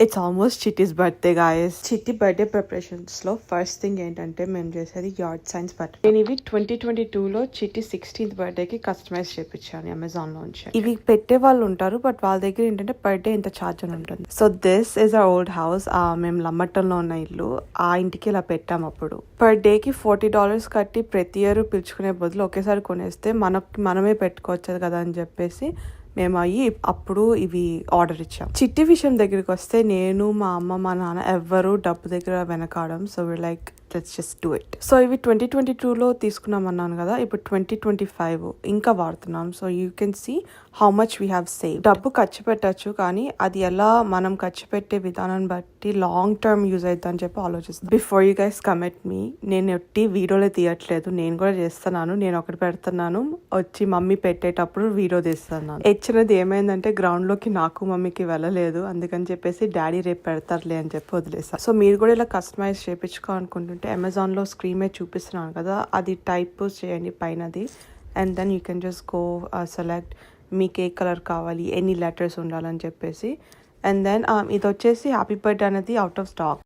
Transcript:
It's almost చిట్టీస్ birthday guys. చిట్టి birthday preparations లో first thing ఏంటంటే మేము చేసేది యార్డ్ సైన్స్ బర్త్డే. నేను ఇవి 2022లో చిట్టి 16th బర్త్డే కి కస్టమైజ్ చేయించాను అమెజాన్ లో నుంచి. ఇవి పెట్టే వాళ్ళు ఉంటారు బట్ వాళ్ళ దగ్గర ఏంటంటే బర్త్డే ఇంత ఛార్జ్ అని ఉంటుంది. So this is our old house. మేము లమ్మటంలో ఉన్న ఇల్లు, ఆ ఇంటికి ఇలా పెట్టాము. అప్పుడు పర్ డే కి $40 కట్టి ప్రతి ఇయర్ పిలుచుకునే బదులు ఒకేసారి కొనేస్తే మనమే పెట్టుకోవచ్చు కదా అని చెప్పేసి మేము అప్పుడు ఇవి ఆర్డర్ ఇచ్చాం. చిట్టి విషయం దగ్గరికి వస్తే నేను, మా అమ్మ, మా నాన్న ఎవ్వరూ డబ్బు దగ్గర వెనకాడం. So we like let's just do it. So ఇవి 2022లో తీసుకున్నాం అన్నాను కదా, ఇప్పుడు 2025 ఇంకా వాడుతున్నాం. So you can see how much we have save. డబ్బు ఖర్చు పెట్టచ్చు, కానీ అది ఎలా మనం ఖర్చు పెట్టే విధానాన్ని బట్టి లాంగ్ టర్మ్ యూజ్ అవుతుందని చెప్పి ఆలోచిస్తాను. బిఫోర్ యూ గైస్ కమిట్ మీ, నేను ఎట్టి వీడియోలో తీయట్లేదు, నేను కూడా చేస్తున్నాను. నేను ఒకటి పెడుతున్నాను, వచ్చి మమ్మీ పెట్టేటప్పుడు వీడియో తీస్తున్నాను. ఇచ్చినది ఏమైందంటే గ్రౌండ్ లోకి నాకు మమ్మీకి వెళ్ళలేదు, అందుకని చెప్పేసి డాడీ రేపు పెడతారులే అని చెప్పి వదిలేసాను. సో మీరు కూడా ఇలా కస్టమైజ్ చేయించుకోవాలనుకుంటుంటే అమెజాన్ లో స్క్రీన్ మీద చూపిస్తున్నాను కదా, అది టైప్ చేయండి పైనది, and then you can just go select మీకు ఏ కలర్ కావాలి, ఎన్ని లెటర్స్ ఉండాలని చెప్పేసి. అండ్ దెన్ ఇది వచ్చేసి హ్యాపీ బర్త్డే అనేది అవుట్ ఆఫ్ స్టాక్.